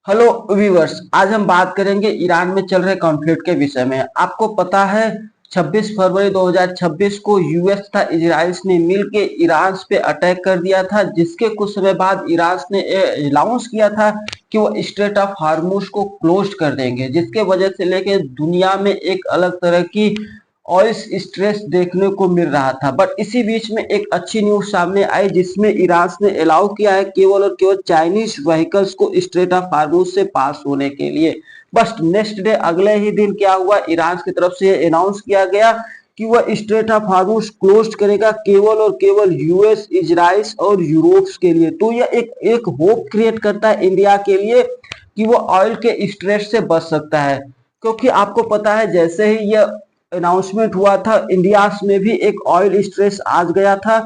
Hello viewers, आज हम बात करेंगे ईरान में चल रहे कॉन्फ्लिक्ट के विषय में। आपको पता है 26 फरवरी 2026 को यूएस तथा इजराइल ने मिलकर ईरान पे अटैक कर दिया था, जिसके कुछ समय बाद ईरान ने अनाउंस किया था कि वो स्ट्रेट ऑफ हार्मुज को क्लोज कर देंगे, जिसके वजह से लेके दुनिया में एक अलग तरह की ऑयल स्ट्रेस देखने को मिल रहा था। बट इसी बीच में एक अच्छी न्यूज सामने आई, जिसमें ईरान ने अलाउ किया है केवल और केवल चाइनीज व्हीकल्स को स्ट्रेट ऑफ हार्मुज से पास होने के लिए। बस नेक्स्ट डे अगले ही दिन क्या हुआ, ईरान की तरफ से अनाउंस किया गया कि वह स्ट्रेट ऑफ हार्मुज क्लोज करेगा केवल और केवल यूएस, इजराइल और यूरोप के लिए। तो यह एक होप क्रिएट करता है इंडिया के लिए कि वो ऑयल के स्ट्रेस से बच सकता है, क्योंकि आपको पता है जैसे ही यह अनाउंसमेंट हुआ था इंडिया में भी एक ऑयल स्ट्रेस आ गया था।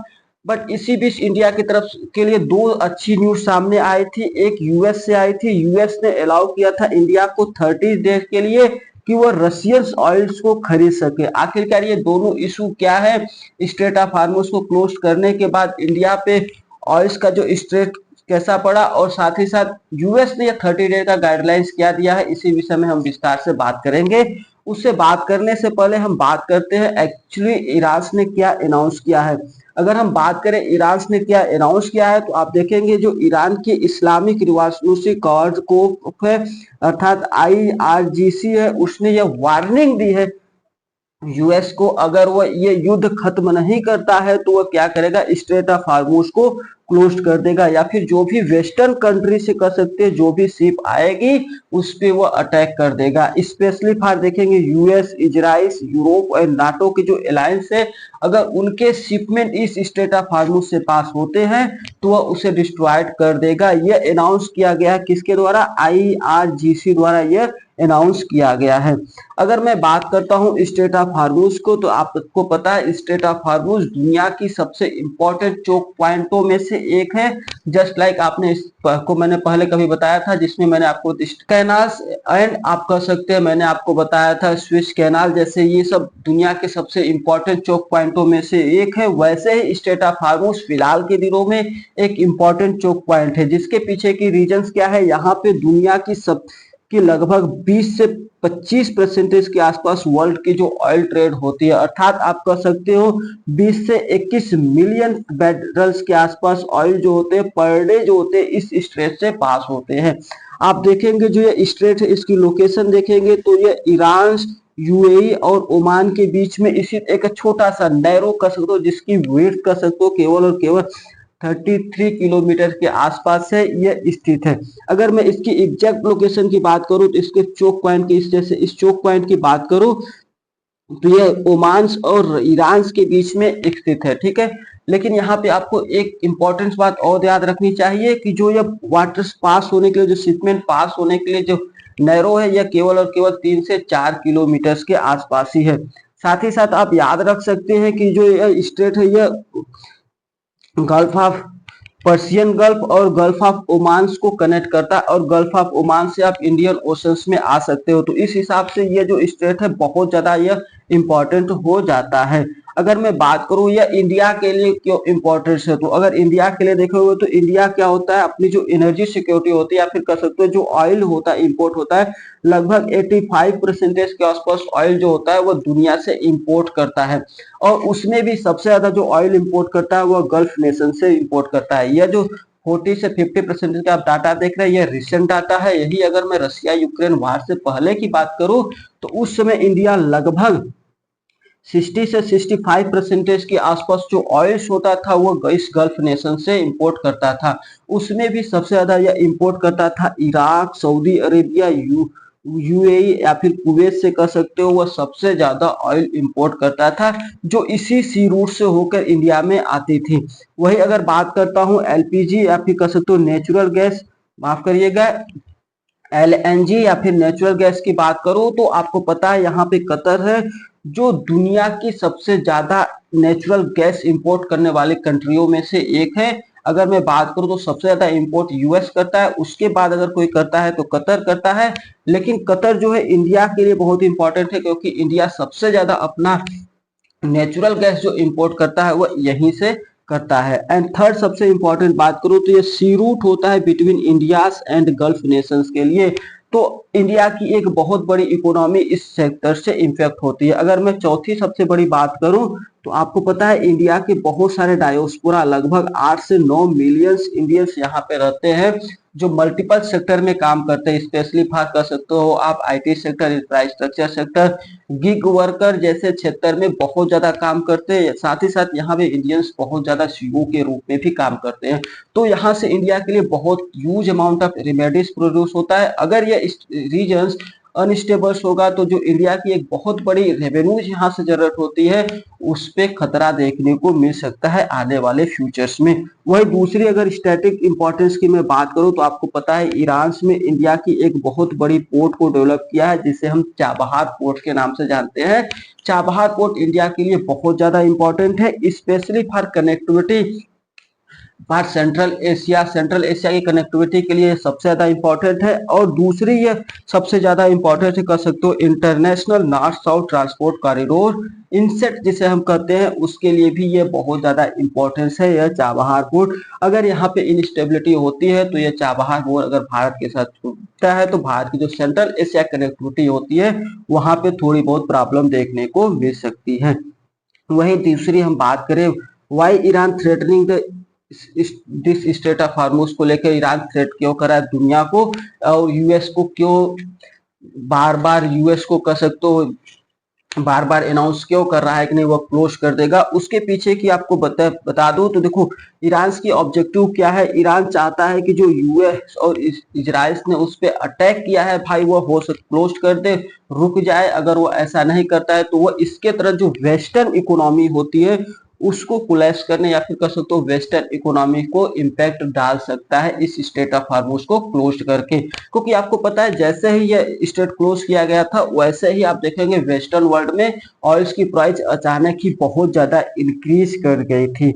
बट इसी बीच इंडिया की तरफ के लिए दो अच्छी न्यूज सामने आई थी। एक यूएस से आई थी। यूएस ने अलाउ किया था इंडिया को 30 डेज के लिए कि वो रशियन ऑयल्स को खरीद सके। आखिरकार ये दोनों इशू क्या है, स्ट्रेट ऑफ हार्मुज को क्लोज करने के बाद इंडिया पे ऑयल्स का जो स्ट्रेट कैसा पड़ा, और साथ ही साथ यूएस ने 30 डे का गाइडलाइंस क्या दिया है, इसी विषय में हम विस्तार से बात करेंगे। उससे बात करने से पहले हम बात करते हैं एक्चुअली ईरान ने क्या अनाउंस किया है। अगर हम बात करें ईरान ने क्या अनाउंस किया है, तो आप देखेंगे जो ईरान की इस्लामिक रिवॉल्यूशनरी गार्ड को है अर्थात आईआरजीसी है, उसने यह वार्निंग दी है यूएस को, अगर वो ये युद्ध खत्म नहीं करता है तो वो क्या करेगा, स्ट्रेट ऑफ हार्मुज को क्लोज कर देगा, या फिर जो भी वेस्टर्न कंट्री से कर सकते हैं जो भी शिप आएगी उस पे वो अटैक कर देगा। स्पेशली फॉर देखेंगे यूएस, इजराइल, यूरोप और नाटो के जो अलायंस है, अगर उनके शिपमेंट इस स्ट्रेट ऑफ हार्मुज से पास होते हैं तो वह उसे डिस्ट्रॉयड कर देगा। यह अनाउंस किया गया किसके द्वारा, आईआरजीसी द्वारा यह अनाउंस किया गया है। अगर मैं बात करता हूं स्ट्रेट ऑफ हार्मुज को, तो आपको पता है स्ट्रेट ऑफ हार्मुज दुनिया की सबसे इंपॉर्टेंट चोक पॉइंटों में से एक है। जस्ट लाइक आपने इसको मैंने पहले कभी बताया था, जिसमें मैंने आपको कैनाल्स एंड आप कह सकते हैं मैंने आपको बताया था स्विस कैनाल, जैसे ये सब दुनिया के सबसे इंपॉर्टेंट चोक पॉइंटों में से एक है। वैसे ही स्ट्रेट ऑफ हार्मुज फिलहाल के दिनों में एक इंपॉर्टेंट चोक पॉइंट है, जिसके पीछे की रीजंस क्या है, यहाँ पे दुनिया की सब कि लगभग 20 से 25% के आसपास वर्ल्ड की जो ऑयल ट्रेड होती है, अर्थात आप कह सकते हो 20 से 21 मिलियन बैरल्स के आसपास ऑयल जो होते हैं पर डे जो होते हैं इस स्ट्रेट से पास होते हैं। आप देखेंगे जो ये स्ट्रेट है इसकी लोकेशन देखेंगे तो ये ईरान, यूएई और ओमान के बीच में इसी एक छोटा सा नैरो कर सकते हो, जिसकी वेट कर सकते हो केवल और केवल 33 किलोमीटर के आसपास है यह स्थित है। अगर मैं इसकी एग्जैक्ट लोकेशन की बात करूं तो इसके चोक पॉइंट की जैसे इस चोक पॉइंट की बात करूं तो यह ओमान और ईरान के बीच में स्थित है, ठीक है। लेकिन यहाँ पे आपको एक इंपॉर्टेंट बात और याद रखनी चाहिए कि जो यह वाटर पास होने के लिए, जो शिपमेंट पास होने के लिए जो नैरो है, यह केवल और केवल 3 से 4 किलोमीटर के आसपास ही है। साथ ही साथ आप याद रख सकते हैं कि जो यह स्ट्रेट है यह गल्फ ऑफ पर्शियन गल्फ और गल्फ ऑफ ओमान को कनेक्ट करता है, और गल्फ ऑफ ओमान से आप इंडियन ओशंस में आ सकते हो। तो इस हिसाब से ये जो स्ट्रेट है बहुत ज्यादा यह इंपॉर्टेंट हो जाता है। अगर मैं बात करूं यह इंडिया के लिए क्यों इंपॉर्टेंट है, तो अगर इंडिया के लिए देखोगे तो इंडिया क्या होता है, अपनी जो एनर्जी सिक्योरिटी होती है या फिर कह सकते हो जो ऑयल होता है इंपोर्ट होता है, लगभग 85% के आसपास ऑयल जो होता है वो दुनिया से इंपोर्ट करता है, और उसमें भी सबसे ज्यादा जो ऑयल इंपोर्ट करता है वह गल्फ नेशन से इंपोर्ट करता है। यह जो 40 से 50% का आप डाटा देख रहे हैं यह रिसेंट डाटा है। यही अगर मैं रशिया यूक्रेन वार से पहले की बात करूं तो उस समय इंडिया लगभग 60 से 65% के आसपास जो ऑयल होता था वो इस गल्फ नेशन से इंपोर्ट करता था। उसमें भी सबसे ज्यादा यह इंपोर्ट करता था इराक, सऊदी अरेबिया, यूएई या फिर कुवैत से कह सकते हो, वह सबसे ज्यादा ऑयल इंपोर्ट करता था जो इसी सी रूट से होकर इंडिया में आती थी। वही अगर बात करता हूँ एलपीजी या फिर कह सकते हो नेचुरल गैस, माफ करिएगा एलएनजी या फिर नेचुरल गैस की बात करूं तो आपको पता है यहाँ पे कतर है जो दुनिया की सबसे ज्यादा नेचुरल गैस इंपोर्ट करने वाली कंट्रियों में से एक है। अगर मैं बात करूं तो सबसे ज्यादा इंपोर्ट यूएस करता है, उसके बाद अगर कोई करता है तो कतर करता है। लेकिन कतर जो है इंडिया के लिए बहुत इंपॉर्टेंट है, क्योंकि इंडिया सबसे ज्यादा अपना नेचुरल गैस जो इंपोर्ट करता है वो यहीं से करता है। एंड थर्ड सबसे इंपॉर्टेंट बात करूं तो ये सी रूट होता है between India's and gulf Nations के लिए। तो इंडिया की एक बहुत बड़ी इकोनॉमी इस सेक्टर से इम्पैक्ट होती है। अगर मैं चौथी सबसे बड़ी बात करूं तो आपको पता है इंडिया के बहुत सारे डायोस्पोरा लगभग 8 से 9 मिलियंस इंडियंस यहाँ पे रहते हैं जो मल्टीपल सेक्टर में काम करते हैं। स्पेशली फॉर कर सकते हो आप IT sector, infrastructure sector, gig worker जैसे क्षेत्र में बहुत ज्यादा काम करते हैं। साथ ही साथ यहाँ पे इंडियंस बहुत ज्यादा सीओ के रूप में भी काम करते हैं। तो यहाँ से इंडिया के लिए बहुत huge amount of remedies produce होता है। अगर ये रीजन्स अनस्टेबल्स होगा तो जो इंडिया की एक बहुत बड़ी रेवेन्यूज यहाँ से जनरेट होती है उस पे खतरा देखने को मिल सकता है आने वाले फ्यूचर्स में। वही दूसरी अगर स्टैटिक इंपॉर्टेंस की मैं बात करूं तो आपको पता है ईरान में इंडिया की एक बहुत बड़ी पोर्ट को डेवलप किया है जिसे हम चाबहार पोर्ट के नाम से जानते हैं। चाबहार पोर्ट इंडिया के लिए बहुत ज्यादा इंपॉर्टेंट है, specially for connectivity for central Asia की कनेक्टिविटी के लिए सबसे ज्यादा इंपॉर्टेंट है। और दूसरी ये सबसे ज्यादा इंपॉर्टेंट है, कह सकते हो international north south transport corridor इंसेट जिसे हम कहते हैं उसके लिए भी ये बहुत ज्यादा इंपॉर्टेंस है यह चाबहार पोर्ट। अगर यहाँ पे इंस्टेबिलिटी होती है तो ये चाबहार पोर्ट अगर भारत के साथ टूटता है तो भारत की जो सेंट्रल एशिया कनेक्टिविटी होती है वहां पे थोड़ी बहुत प्रॉब्लम देखने को मिल सकती है। वही दूसरी हम बात करें why Iran threatening this state of Hormuz को लेकर ईरान थ्रेट क्यों करा है दुनिया को और यूएस को क्यों बार बार यूएस को कह सकते हो बार बार अनाउंस क्यों कर रहा है कि नहीं वो क्लोज कर देगा। उसके पीछे की आपको बता दूं तो देखो ईरान की ऑब्जेक्टिव क्या है। ईरान चाहता है कि जो यूएस और इजराइल ने उस पर अटैक किया है भाई वो हो सक क्लोज कर दे, रुक जाए। अगर वो ऐसा नहीं करता है तो वो इसके तरफ जो वेस्टर्न इकोनॉमी होती है उसको कोलैप्स करने या फिर कह सकते हो वेस्टर्न इकोनॉमी को इम्पैक्ट डाल सकता है इस स्टेट ऑफ हार्मोस को क्लोज करके। क्योंकि आपको पता है जैसे ही ये स्टेट क्लोज किया गया था वैसे ही आप देखेंगे वेस्टर्न वर्ल्ड में ऑयल्स की प्राइस अचानक ही बहुत ज्यादा इंक्रीज कर गई थी।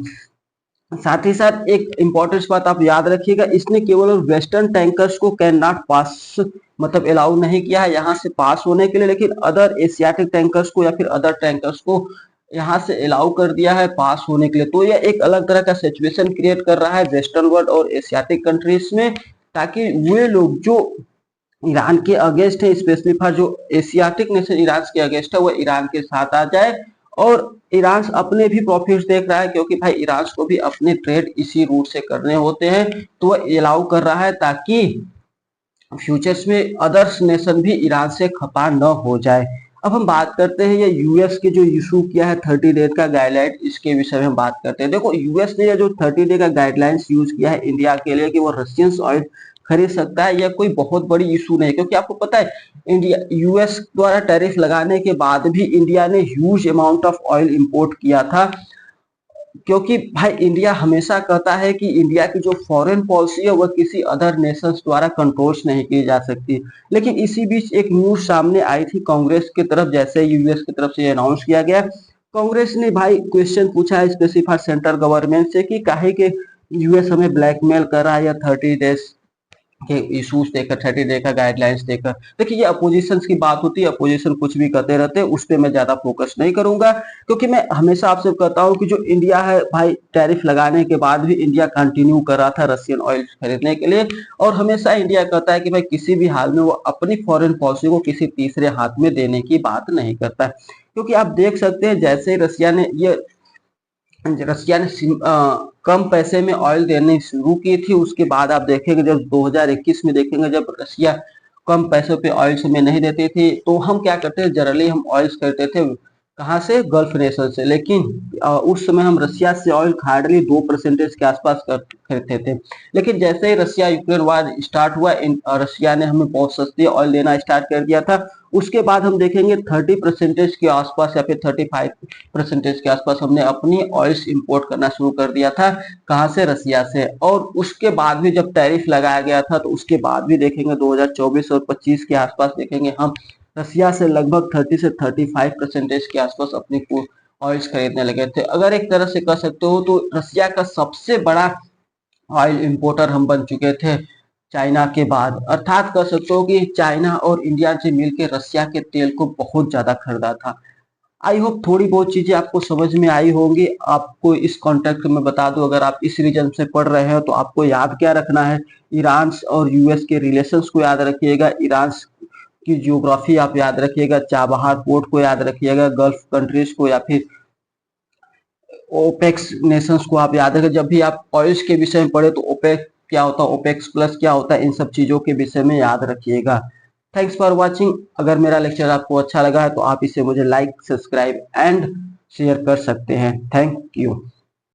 साथ ही साथ एक इंपॉर्टेंट बात आप याद रखिएगा, इसने केवल वेस्टर्न टैंकर्स को कैन नॉट पास मतलब अलाउ नहीं किया है यहाँ से पास होने के लिए, लेकिन अदर एशियाटिक टैंकर्स को या फिर अदर टैंकर्स को यहाँ से अलाउ कर दिया है पास होने के लिए। तो यह एक अलग तरह का सिचुएशन क्रिएट कर रहा है वेस्टर्न वर्ल्ड और एशियाटिक कंट्रीज में, ताकि वे लोग जो ईरान के अगेंस्ट है स्पेशली फॉर जो एशियाटिक नेशन ईरान के अगेंस्ट है वो ईरान के साथ आ जाए। और ईरान अपने भी प्रॉफिट्स देख रहा है क्योंकि भाई ईरान को भी अपने ट्रेड इसी रूट से करने होते हैं तो वह अलाउ कर रहा है ताकि फ्यूचर्स में अदर्स नेशन भी ईरान से खपा न हो जाए। अब हम बात करते हैं ये यूएस के जो इशू किया है 30 डेज का गाइडलाइन, इसके विषय में हम बात करते हैं। देखो यूएस ने ये जो 30 डे का गाइडलाइंस यूज किया है इंडिया के लिए कि वो रशियन ऑयल खरीद सकता है, यह कोई बहुत बड़ी इशू नहीं, क्योंकि आपको पता है इंडिया यूएस द्वारा टैरिफ लगाने के बाद भी इंडिया ने huge amount of oil import किया था। क्योंकि भाई इंडिया हमेशा कहता है कि इंडिया की जो फॉरेन पॉलिसी है वह किसी अदर नेशंस द्वारा कंट्रोल नहीं की जा सकती। लेकिन इसी बीच एक न्यूज सामने आई थी कांग्रेस की तरफ, जैसे यूएस की तरफ से अनाउंस किया गया, कांग्रेस ने भाई क्वेश्चन पूछा है स्पेसिफाई सेंट्रल गवर्नमेंट से कि काहे के यूएस हमें ब्लैकमेल कर रहा है या 30 डेज के इश्यूज देकर 30 डे का गाइडलाइंस देकर। देखिए ये अपोजिशन की बात होती है, अपोजिशन कुछ भी कहते रहते हैं, उस पर मैं ज्यादा फोकस नहीं करूंगा क्योंकि मैं हमेशा आपसे कहता हूं कि जो इंडिया है भाई टैरिफ लगाने के बाद भी इंडिया कंटिन्यू कर रहा था रशियन ऑयल खरीदने के लिए। और हमेशा इंडिया कहता है कि भाई किसी भी हाल में वो अपनी फॉरेन पॉलिसी को किसी तीसरे हाथ में देने की बात नहीं करता। क्योंकि आप देख सकते हैं जैसे रसिया ने कम पैसे में ऑयल देने शुरू की थी, उसके बाद आप देखेंगे जब 2021 में देखेंगे जब रसिया कम पैसों पे ऑयल हमें नहीं देती थी तो हम क्या करते थे, जनरली हम ऑयल करते थे कहाँ से, गल्फ नेशन से। लेकिन उस समय हम रसिया से ऑयल हार्डली 2% के आसपास खरीदते थे। लेकिन जैसे ही रसिया यूक्रेन वार स्टार्ट हुआ रसिया ने हमें बहुत सस्ती ऑयल देना स्टार्ट कर दिया था। उसके बाद हम देखेंगे 30% के आसपास या फिर 35% के आसपास हमने अपनी ऑयल्स इंपोर्ट करना शुरू कर दिया था, कहां से, रसिया से। और उसके बाद भी जब टैरिफ लगाया गया था तो उसके बाद भी देखेंगे 2024 और 25 के आसपास देखेंगे हम रसिया से लगभग 30 से 35% के आसपास अपनी ऑयल्स खरीदने लगे थे। अगर एक तरह से कह सकते हो तो रसिया का सबसे बड़ा ऑयल इंपोर्टर हम बन चुके थे चाइना के बाद। अर्थात कह सकते हो कि चाइना और इंडिया से मिलकर रसिया के तेल को बहुत ज्यादा खरीदा था। आई होप थोड़ी बहुत चीजें आपको समझ में आई होंगी। आपको इस कॉन्टेक्स्ट में बता दूं, अगर आप इस रीजन से पढ़ रहे हो तो आपको याद क्या रखना है, ईरान और यूएस के रिलेशंस को याद रखिएगा, ईरान की ज्योग्राफी आप याद रखिएगा, चाबहार पोर्ट को याद रखिएगा, गल्फ कंट्रीज को या फिर ओपेक्स नेशंस को आप याद रखें। जब भी आप ऑयल्स के विषय में पढ़े तो ओपेक क्या होता है, ओपेक्स प्लस क्या होता है, इन सब चीजों के विषय में याद रखिएगा। Thanks for watching. अगर मेरा लेक्चर आपको अच्छा लगा है तो आप इसे मुझे लाइक, सब्सक्राइब एंड शेयर कर सकते हैं। Thank you.